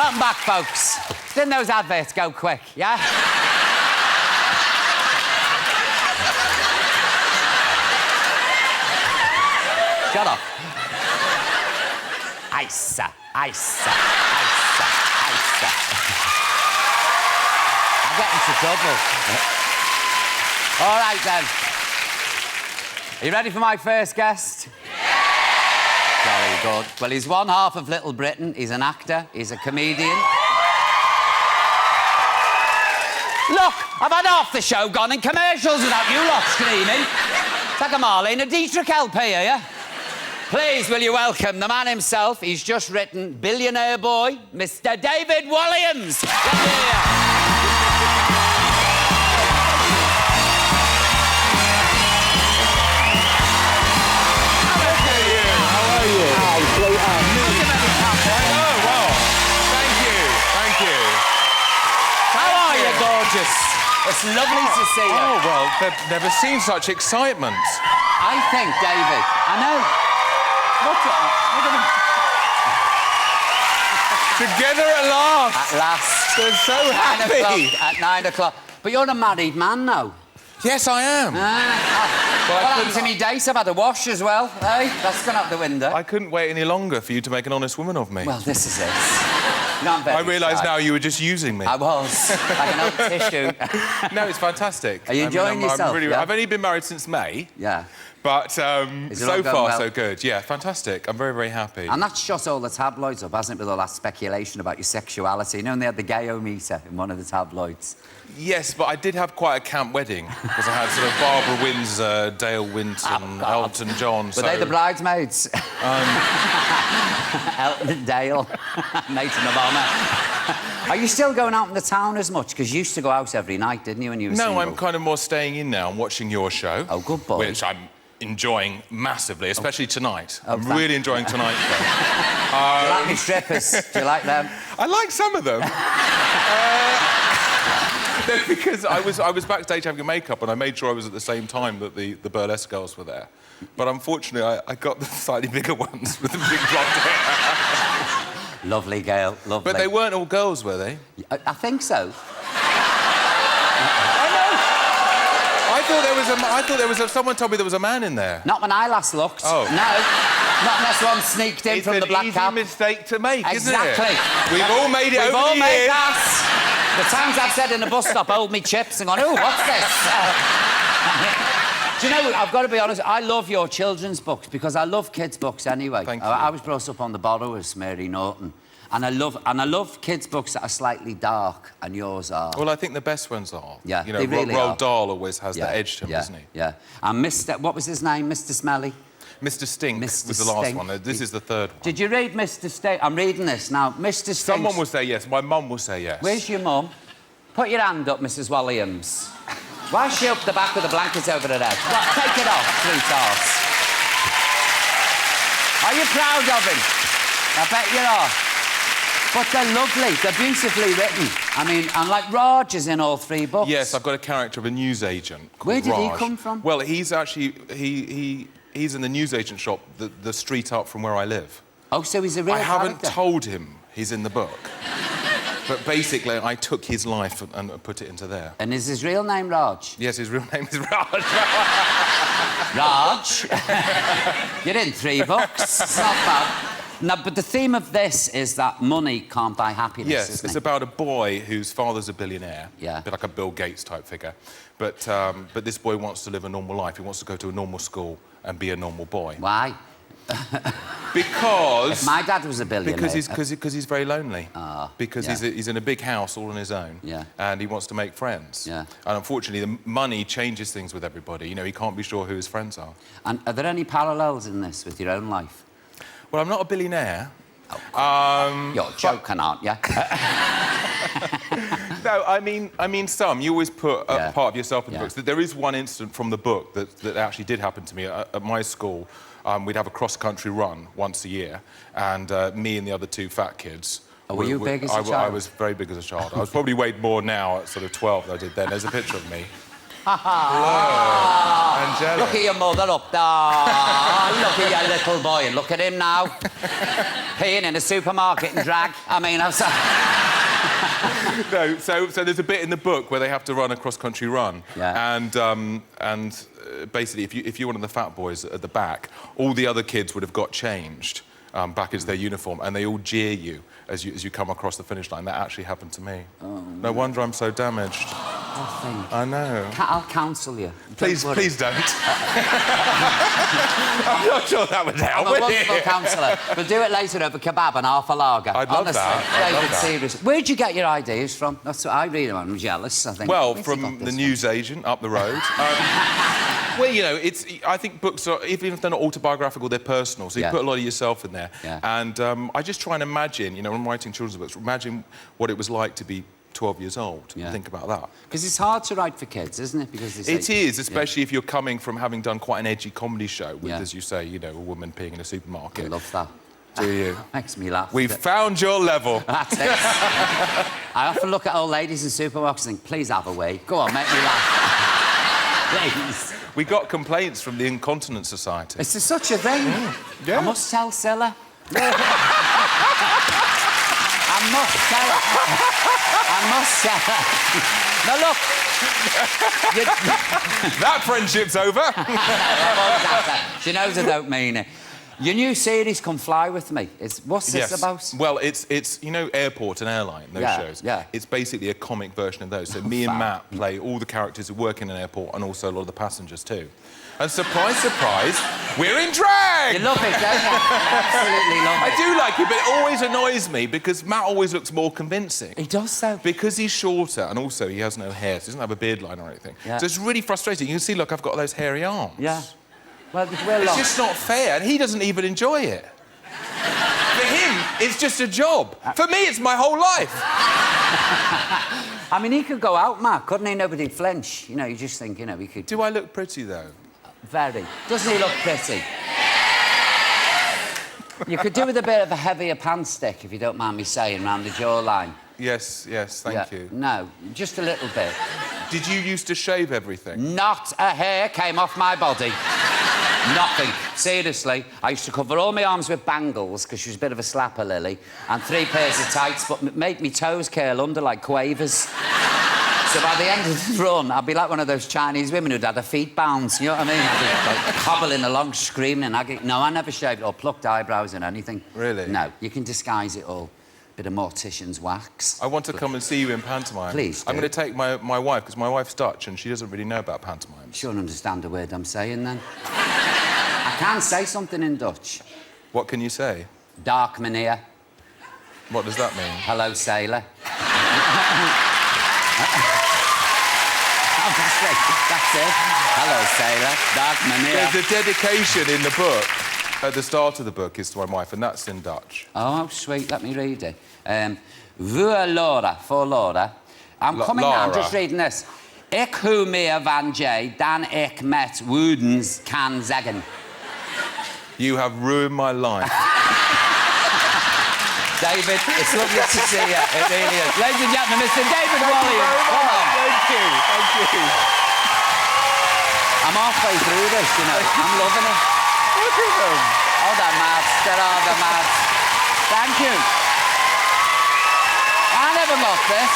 Welcome back, folks. Didn't those adverts go quick, yeah? Shut up. Ice. I get into trouble. All right, then. Are you ready for my first guest? Very good. Well, he's one half of Little Britain. He's an actor. He's a comedian. Look, I've had half the show gone in commercials without you lot screaming. Take a Marlene, a Dietrich LP, are you? Please, will you welcome the man himself? He's just written Billionaire Boy, Mr. David Walliams. It's lovely to see you. Oh, well, they've never seen such excitement. I think, David, I know. Look at Together at last. At last. They're so happy. At 9 o'clock. But you're a married man now. Yes, I am. What happened to me date? I've had a wash as well, eh? That's gone out the window. I couldn't wait any longer for you to make an honest woman of me. Well, this is it. No, I realise now you were just using me. I was. Like an old tissue. No, it's fantastic. Are you enjoying yourself? I've only been married since May. Yeah. But so far, well? so good. Yeah, fantastic. I'm very, very happy. And that's shut all the tabloids up, hasn't it, with all that speculation about your sexuality? You know, when they had the gayometer in one of the tabloids. Yes, but I did have quite a camp wedding because I had sort of Barbara Windsor, Dale Winton, Elton John. Were they the bridesmaids? Elton and Dale, Nathan Obama. Are you still going out in the town as much? Because you used to go out every night, didn't you, when you were single? No, I'm kind of more staying in now and watching your show. Oh, good boy. Which I'm enjoying massively, especially tonight. I'm really enjoying tonight. Do you like me strippers? Do you like them? I like some of them. No, because I was backstage having makeup and I made sure I was at the same time that the burlesque girls were there. But unfortunately, I got the slightly bigger ones with the big blonde hair. Lovely, Gail, lovely. But they weren't all girls, were they? I think so. I thought there was someone told me there was a man in there. Not when I last looked. Oh. No. Not unless one sneaked in from the black cap. It's an easy mistake to make, isn't it? Exactly. We've all made it over the years. We've all made that. The times I've said in a bus stop, hold me chips and gone, oh, what's this? Do you know, I've got to be honest, I love your children's books because I love kids' books anyway. Thank you. I was brought up on The Borrowers, Mary Norton. And I love kids' books that are slightly dark, and yours are. Well, I think the best ones are. Yeah, you know, they really Roald are. Dahl always has that edge to him, doesn't he? Yeah. And Mr. What was his name? Mr. Smelly? Mr. Stink Mr. was the last Stink. one. This is the third one. Did you read Mr. Stink? I'm reading this now. Mr. Stink. Someone will say yes. My mum will say yes. Where's your mum? Put your hand up, Mrs. Walliams. Why is she up the back with the blankets over her head? What? Take it off, sweetheart. Are you proud of him? I bet you are. But they're lovely. They're beautifully written. I mean, and like Raj is in all three books. Yes, I've got a character of a newsagent called Where did he Raj. come from? Well, he's actually... He's in the newsagent shop, the street up from where I live. Oh, so he's a real character? I haven't told him he's in the book. But basically, I took his life and put it into there. And is his real name Raj? Yes, his real name is Raj. Raj? You're in 3 books. It's not bad. No, but the theme of this is that money can't buy happiness, Yes, isn't it's it? about a boy whose father's a billionaire. Yeah. A bit like a Bill Gates type figure. But this boy wants to live a normal life. He wants to go to a normal school and be a normal boy. Why? Because... If my dad was a billionaire... Because he's very lonely. Because yeah. he's in a big house all on his own. Yeah. And he wants to make friends. Yeah. And unfortunately, the money changes things with everybody. You know, he can't be sure who his friends are. And are there any parallels in this with your own life? Well, I'm not a billionaire. You're joking, aren't you? No, I mean some. You always put a part of yourself in the books. There is one incident from the book that actually did happen to me. At my school, we'd have a cross-country run once a year, and me and the other 2 fat kids... Oh, were you big as a child? I was very big as a child. I was probably weighed more now at sort of 12 than I did then. There's a picture of me. Angelic. Look at your mother up there. Look at your little boy. Look at him now. Peeing in a supermarket in drag. I mean, No, so there's a bit in the book where they have to run a cross-country run. Yeah. And basically, if you're one of the fat boys at the back, all the other kids would have got changed back as their uniform, and they all jeer you as you come across the finish line. That actually happened to me. Oh, no wonder I'm so damaged. I know. I'll counsel you. Please don't. I'm not sure that would help. I'm a wonderful counsellor. We'll do it later over kebab and half a lager. I'd love that. David, seriously. Where'd you get your ideas from? That's what I really am. I'm jealous, I think. Well, from the newsagent up the road. Well, you know, I think books are, even if they're not autobiographical, they're personal. So you put a lot of yourself in there. Yeah. And I just try and imagine, you know, when I'm writing children's books, imagine what it was like to be 12 years old. Yeah. Think about that. Because it's hard to write for kids, isn't it? Because it is, especially if you're coming from having done quite an edgy comedy show with, Yeah. as you say, you know, a woman peeing in a supermarket. I love that. Do you? Makes me laugh. We've found your level. That's it. I often look at old ladies in supermarkets and think, please have a wee. Go on, make me laugh. Please. We got complaints from the Incontinence Society. Is there such a thing? Yeah. I must tell Scylla. I must tell her. I must tell her. Now, look. That friendship's over. She knows I don't mean it. Your new series, Come Fly With Me. What's this about? Well, it's you know, Airport and Airline, those shows. Yeah. It's basically a comic version of those. So me and Matt play all the characters who work in an airport and also a lot of the passengers too. And surprise, surprise, we're in drag! You love it, don't you? Absolutely love it. I do like it, but it always annoys me because Matt always looks more convincing. He does so. Because he's shorter and also he has no hair, so he doesn't have a beard line or anything. Yeah. So it's really frustrating. You can see, look, I've got those hairy arms. Yeah. Well, we're It's lost. just not fair, and he doesn't even enjoy it. For him, it's just a job. For me, it's my whole life. I mean, he could go out, Matt, couldn't he? Nobody'd flinch. You know, you just think, you know, he could... Do I look pretty, though? Very. Doesn't he look pretty? You could do with a bit of a heavier pants stick, if you don't mind me saying, round the jawline. Yes, thank you. No, just a little bit. Did you used to shave everything? Not a hair came off my body. Nothing. Seriously. I used to cover all my arms with bangles, because she was a bit of a slapper, Lily, and 3 pairs of tights, but make me toes curl under like quavers. So by the end of the run, I'd be like one of those Chinese women who'd had her feet bounce, you know what I mean? I'd be like hobbling along, screaming, and no, I never shaved or plucked eyebrows or anything. Really? No, you can disguise it all. Bit of mortician's wax. I want to come and see you in pantomime. Please do. I'm going to take my wife, because my wife's Dutch and she doesn't really know about pantomime. She won't understand a word I'm saying, then. I can say something in Dutch. What can you say? Dark meneer. What does that mean? Hello, sailor. That's it. Hello, sailor. Dark meneer. There's a dedication in the book. At the start of the book is to my wife, and that's in Dutch. Oh, sweet. Let me read it. Voor Laura. For Laura. I'm coming now. I'm just reading this. Ik hou meer van jij dan ik met woedens kan zeggen. You have ruined my life. David, it's lovely to see you. It really is. Ladies and gentlemen, Mr. David Walliams. Come on. Thank you. I'm halfway through this, you know. I'm loving it. Look at them. Oh, they're mad. They're all the mad. Thank you. I never got this.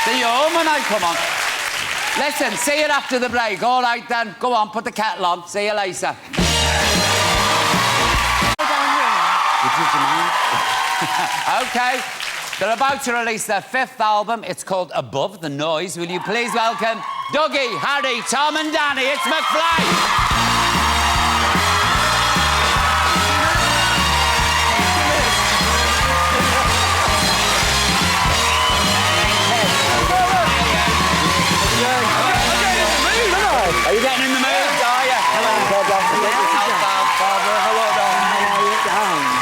See you home when I come on. Listen, see you after the break. All right, then. Go on, put the kettle on. See you later. OK. They're about to release their 5th album. It's called Above the Noise. Will you please welcome Dougie, Harry, Tom and Danny. It's McFly. Are you getting in the mood, are you? Hello. Barbara, hello, darling.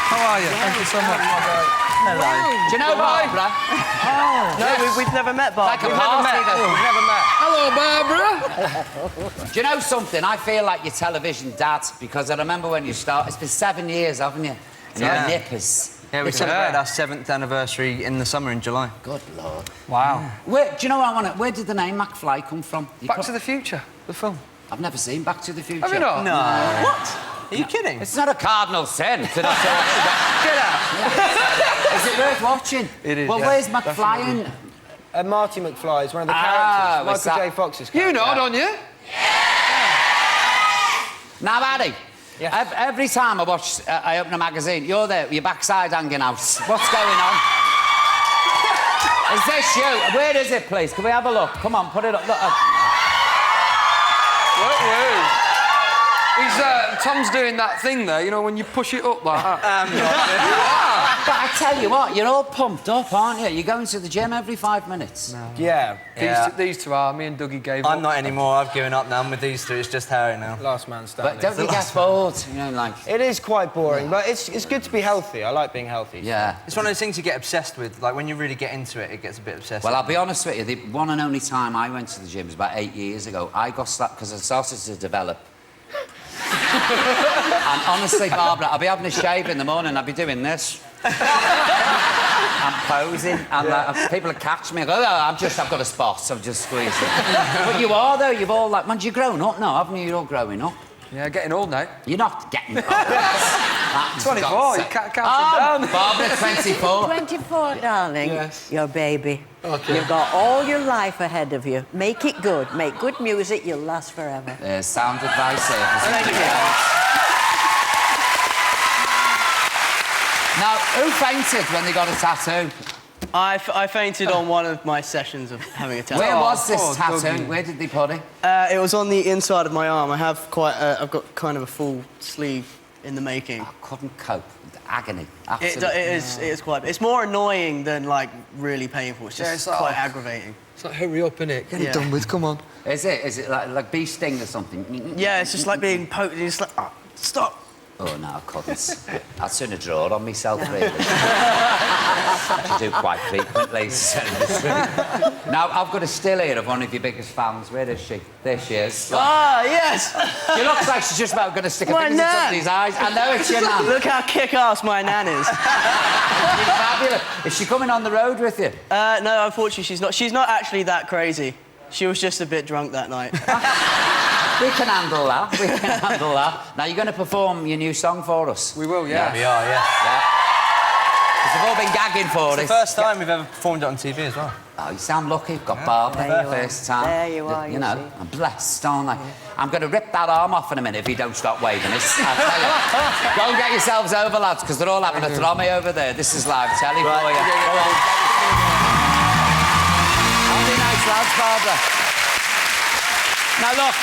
How are you? Thank you so much. Hello. Do you know Barbara? No, we've never met Barbara. Like a party, We've never met. Hello, Barbara. Do you know something? I feel like your television dad, because I remember when you started. It's been 7 years, haven't you? Yeah. Nippers. Yeah, we celebrated our 7th anniversary in the summer in July. Good Lord. Wow. Where, do you know what I want to... Where did the name McFly come from? Back to the Future, the film. I've never seen Back to the Future. Have you not? No. What? Are you kidding? It's not a cardinal sin to not Get out! Is it worth watching? It is, Well, yeah, where's McFly in... Marty McFly is one of the Ah, characters. Michael J. Fox's character. You know, don't you? Now, Addy, Yes. every time I open a magazine, you're there with your backside hanging out. What's going on? Is this you? Where is it, please? Can we have a look? Come on, put it up. Look. Whoa. He's, Tom's doing that thing there, you know, when you push it up like that. But I tell you what, you're all pumped up, aren't you? You're going to the gym every 5 minutes. No. Yeah. These two are. Me and Dougie gave up. I'm not anymore. I've given up now. I'm with these two. It's just Harry now. Last man standing. But don't you get bored? You know, like... It is quite boring, but it's good to be healthy. I like being healthy. Yeah. It's one of those things you get obsessed with. Like, when you really get into it, it gets a bit obsessive. Well, I'll be honest with you, the one and only time I went to the gym was about 8 years ago. I got slapped because I started to develop. And honestly, Barbara, I'll be having a shave in the morning, I'll be doing this. I'm posing, and people will catch me and go, oh, I've got a spot, I'm just squeezing. But you are, though, you've all, like, man, you've grown up now, haven't you? You're all growing up. Yeah, getting old now. You're not getting... 24, you can't count it down. Barbara, 24. 24, darling. Yes. Your baby. Okay. You've got all your life ahead of you. Make it good. Make good music. You'll last forever. There's sound advice here. Thank you. Now, who fainted when they got a tattoo? I fainted on one of my sessions of having a tattoo. Where was this poor tattoo? Dougie. Where did they put it? It was on the inside of my arm. I've got kind of a full sleeve in the making. I couldn't cope with the agony. It Absolutely. is quite. It's more annoying than like really painful. It's just it's like, quite oh. aggravating. It's like, hurry up, innit? Get Yeah. it done with, come on. Is it? Is it like bee sting or something? Yeah, it's just like being poked. And it's like, oh, stop. Oh, no, I couldn't. I'd sooner draw it on myself, really. I do quite frequently. Now, I've got a still here of one of your biggest fans. Where is she? There she is. Ah, yes. She looks like she's just about going to stick her My fingers in nan. somebody's eyes. I know it's your nan. Look how kick-ass my nan is. She's fabulous. Is she coming on the road with you? No, unfortunately, she's not. She's not actually that crazy. She was just a bit drunk that night. We can handle that. We can handle that. Now, you're going to perform your new song for us. We will, yeah. We are, yeah. Because they've all been gagging for It's it. the first time we've ever performed it on TV as well. Oh, you sound lucky. You've got Barbara There for you the are. first time. There you are, You you know, see. I'm blessed, aren't I? I'm going to rip that arm off in a minute if you don't stop waving it. I'll tell you. Go and get yourselves over, lads, because they're all having a throw me over there. This is live telly for you. Go on. How many nice lads, Barbara? Now, look.